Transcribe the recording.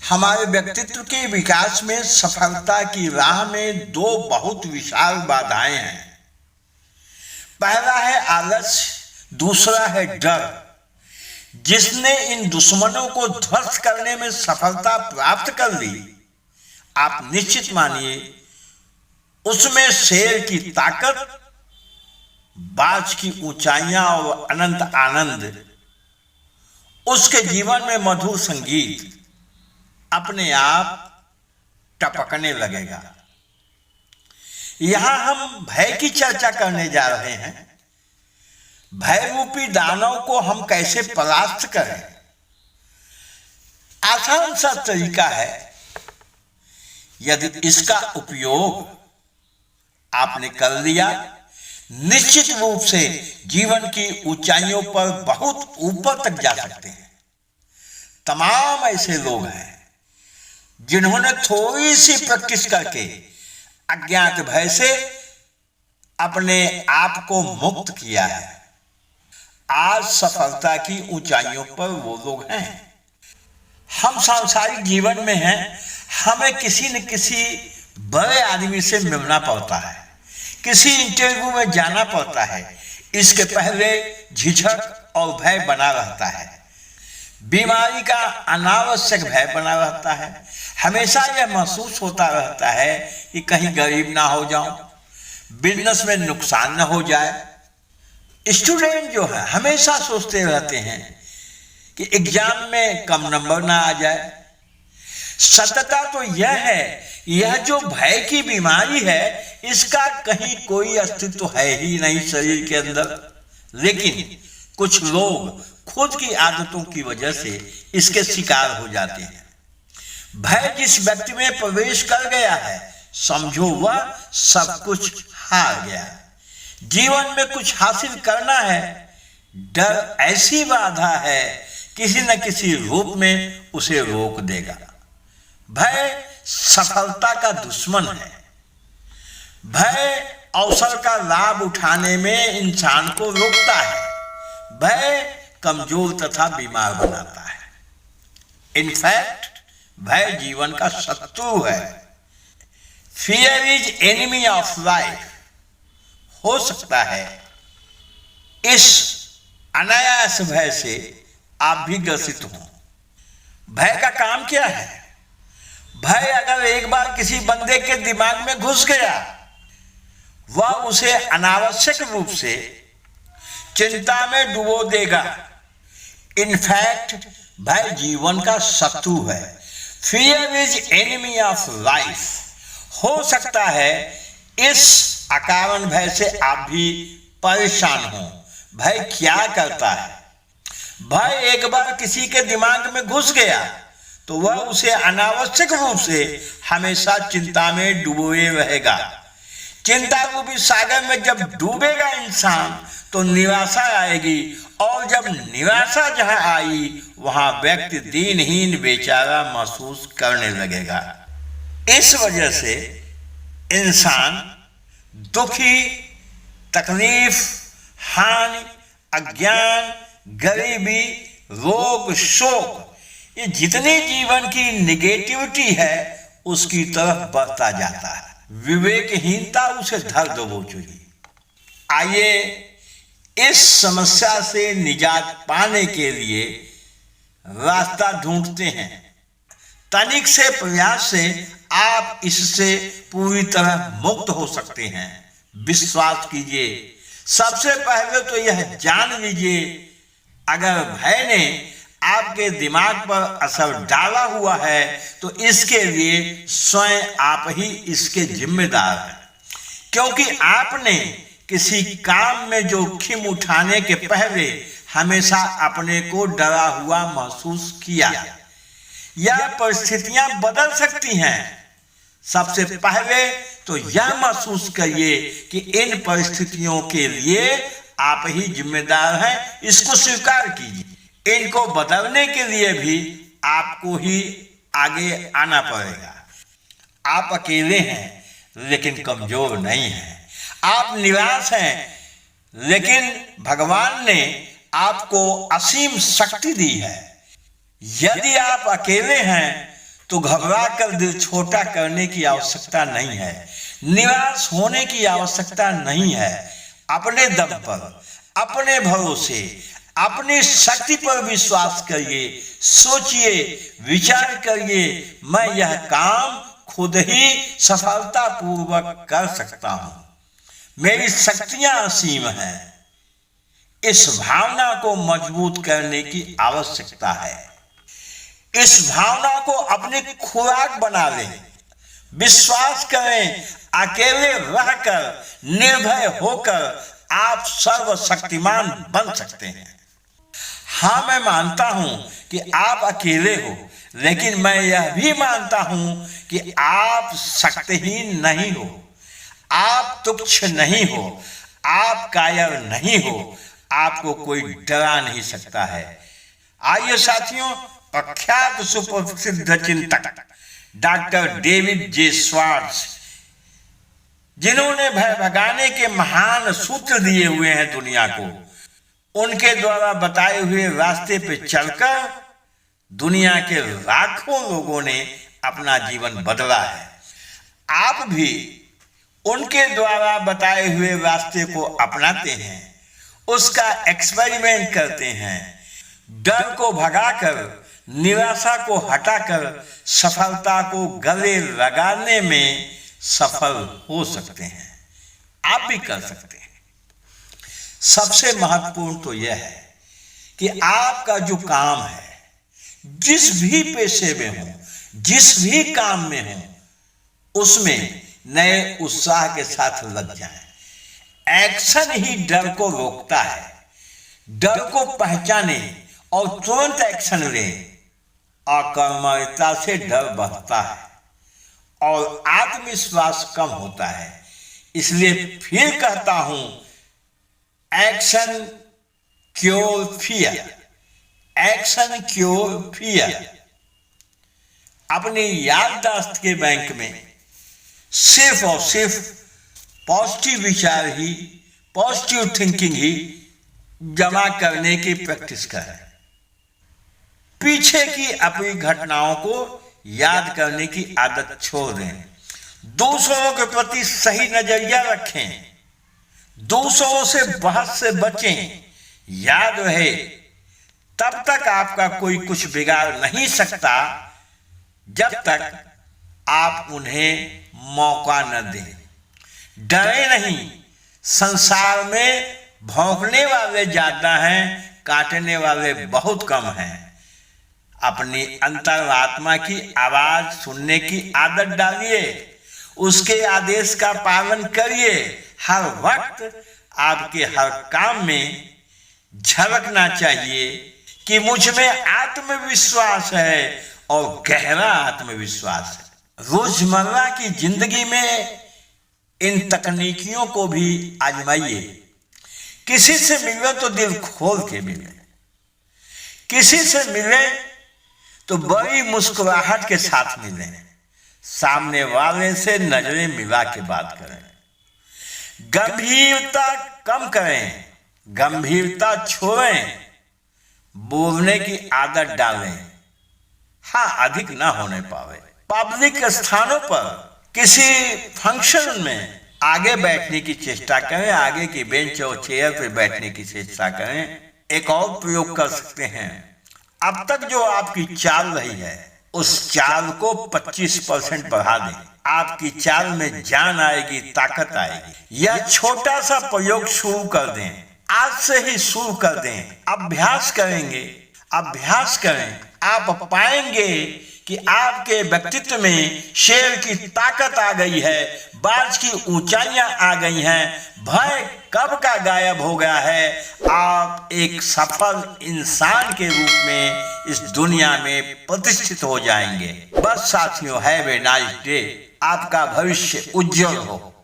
हमारे व्यक्तित्व के विकास में सफलता की राह में दो बहुत विशाल बाधाएं हैं। पहला है आलस्य, दूसरा है डर। जिसने इन दुश्मनों को ध्वस्त करने में सफलता प्राप्त कर ली, आप निश्चित मानिए उसमें शेर की ताकत, बाज की ऊंचाइयां और अनंत आनंद, उसके जीवन में मधुर संगीत अपने आप टपकने लगेगा। यहां हम भय की चर्चा करने जा रहे हैं। भय रूपी दानव को हम कैसे परास्त करें। आसान सा तरीका है, यदि इसका उपयोग आपने कर लिया, निश्चित रूप से जीवन की ऊंचाइयों पर बहुत ऊपर तक जा सकते हैं। तमाम ऐसे लोग हैं जिन्होंने थोड़ी सी प्रैक्टिस करके अज्ञात भय से अपने आप को मुक्त किया है। आज सफलता की ऊंचाइयों पर वो लोग हैं। हम सांसारिक जीवन में हैं, हमें किसी न किसी बड़े आदमी से मिलना पड़ता है, किसी इंटरव्यू में जाना पड़ता है। इसके पहले झिझक और भय बना रहता है। बीमारी का अनावश्यक भय बना रहता है। हमेशा यह महसूस होता रहता है कि कहीं गरीब ना हो जाऊं, बिजनेस में नुकसान ना हो जाए। स्टूडेंट जो है हमेशा सोचते रहते हैं कि एग्जाम में कम नंबर ना आ जाए। सत्यता तो यह है, यह जो भय की बीमारी है, इसका कहीं कोई अस्तित्व है ही नहीं शरीर के अंदर। लेकिन कुछ लोग खुद की आदतों की वजह से इसके शिकार हो जाते हैं। भय जिस व्यक्ति में प्रवेश कर गया है, समझो वह सब कुछ हार गया। जीवन में कुछ हासिल करना है, डर ऐसी बाधा है किसी न किसी रूप में उसे रोक देगा। भय सफलता का दुश्मन है। भय अवसर का लाभ उठाने में इंसान को रोकता है। भय कमजोर तथा बीमार बनाता है। इनफैक्ट भय जीवन का शत्रु है। Fear is enemy of life. हो सकता है इस अनायास भय से आप भी ग्रसित हो। भय का काम क्या है? भय अगर एक बार किसी बंदे के दिमाग में घुस गया, वह उसे अनावश्यक रूप से चिंता में डुबो देगा। इनफैक्ट भय जीवन का शत्रु है। Fear is enemy of life. हो सकता है इस अकारण भय से आप भी परेशान हो। भय क्या करता है? भय एक बार किसी के दिमाग में घुस गया तो वह उसे अनावश्यक रूप से हमेशा चिंता में डुबोए रहेगा। चिंता रूपी सागर में जब डूबेगा इंसान तो निराशा आएगी, और जब निराशा जहां आई वहां व्यक्ति दीनहीन बेचारा महसूस करने लगेगा। इस वजह से इंसान दुखी, तकलीफ, हानि, अज्ञान, गरीबी, रोग, शोक, ये जितनी जीवन की निगेटिविटी है उसकी तरफ बढ़ता जाता है। विवेकहीनता उसे धर दबोचेगी। आइए इस समस्या से निजात पाने के लिए रास्ता ढूंढते हैं। तनिक से प्रयास से आप इससे पूरी तरह मुक्त हो सकते हैं। विश्वास कीजिए। सबसे पहले तो यह जान लीजिए, अगर भय ने आपके दिमाग पर असर डाला हुआ है तो इसके लिए स्वयं आप ही इसके जिम्मेदार हैं। क्योंकि आपने किसी काम में जोखिम उठाने के पहले हमेशा अपने को डरा हुआ महसूस किया। यह परिस्थितियां बदल सकती हैं। सबसे पहले तो यह महसूस करिए कि इन परिस्थितियों के लिए आप ही जिम्मेदार हैं। इसको स्वीकार कीजिए। इनको बदलने के लिए भी आपको ही आगे आना पड़ेगा। आप अकेले हैं लेकिन कमजोर नहीं हैं। आप निराश हैं लेकिन भगवान ने आपको असीम शक्ति दी है। यदि आप अकेले हैं तो घबरा कर दिल छोटा करने की आवश्यकता नहीं है, निराश होने की आवश्यकता नहीं है। अपने दम पर, अपने भरोसे, अपनी शक्ति पर विश्वास करिए, सोचिए, विचार करिए, मैं यह काम खुद ही सफलतापूर्वक कर सकता हूं, मेरी शक्तियां असीम हैं। इस भावना को मजबूत करने की आवश्यकता है। इस भावना को अपनी खुराक बना लें। विश्वास करें, अकेले रहकर, निर्भय होकर आप सर्वशक्तिमान बन सकते हैं। हाँ, मैं मानता हूं कि आप अकेले हो, लेकिन मैं यह भी मानता हूं कि आप शक्तिहीन नहीं हो, आप तुच्छ नहीं हो, आप कायर नहीं हो, आपको कोई डरा नहीं सकता है। आइए साथियों, प्रख्यात सुप्रसिद्ध चिंतक डॉक्टर डेविड जे स्वार्ट्ज, जिन्होंने भय भगाने के महान सूत्र दिए हुए हैं दुनिया को, उनके द्वारा बताए हुए रास्ते पे चलकर दुनिया के लाखों लोगों ने अपना जीवन बदला है। आप भी उनके द्वारा बताए हुए रास्ते को अपनाते हैं, उसका एक्सपेरिमेंट करते हैं, डर को भगाकर, निराशा को हटाकर सफलता को गले लगाने में सफल हो सकते हैं। आप भी कर सकते हैं। सबसे महत्वपूर्ण तो यह है कि आपका जो काम है, जिस भी पेशे में हो, जिस भी काम में हो, उसमें नए उत्साह के साथ लग जाएं। एक्शन ही डर को रोकता है। डर को पहचाने और तुरंत एक्शन लें। अकर्मण्यता से डर बढ़ता है और आत्मविश्वास कम होता है। इसलिए फिर कहता हूं, action cure fear, action cure fear. अपनी याददाश्त के बैंक में सिर्फ और सिर्फ पॉजिटिव विचार ही, पॉजिटिव थिंकिंग ही जमा करने की प्रैक्टिस करें। पीछे की अपनी घटनाओं को याद करने की आदत छोड़ दें। दूसरों के प्रति सही नजरिया रखें। दूसरों से बहस से बचें। याद रहे, तब तक आपका कोई कुछ बिगाड़ नहीं सकता जब तक आप उन्हें मौका न दें। डरे नहीं। संसार में भौंकने वाले ज्यादा हैं, काटने वाले बहुत कम हैं। अपनी अंतरात्मा की आवाज सुनने की आदत डालिए, उसके आदेश का पालन करिए। हर वक्त आपके हर काम में झलकना चाहिए कि मुझ में आत्मविश्वास है और गहरा आत्मविश्वास है। रोजमर्रा की जिंदगी में इन तकनीकियों को भी आजमाइए। किसी से मिले तो दिल खोल के मिले, किसी से मिले तो बड़ी मुस्कुराहट के साथ मिलें। सामने वाले से नजरें मिला के बात करें। गंभीरता कम करें, गंभीरता छोड़ें। बोलने की आदत डालें, हाँ अधिक ना होने पावे। पब्लिक स्थानों पर किसी फंक्शन में आगे बैठने की चेष्टा करें, आगे की बेंच और चेयर पर बैठने की चेष्टा करें। एक और प्रयोग कर सकते हैं। अब तक जो आपकी चाल रही है, उस चाल को 25% बढ़ा दें। आपकी चाल में जान आएगी, ताकत आएगी। यह छोटा सा प्रयोग शुरू कर दें, आज से ही शुरू कर दें। अभ्यास करेंगे, अभ्यास करें, आप पाएंगे कि आपके व्यक्तित्व में शेर की ताकत आ गई है, बाज की ऊंचाइयां आ गई हैं, भय कब का गायब हो गया है। आप एक सफल इंसान के रूप में इस दुनिया में प्रतिष्ठित हो जाएंगे। बस साथियों, हैव ए नाइस डे। आपका भविष्य उज्जवल हो।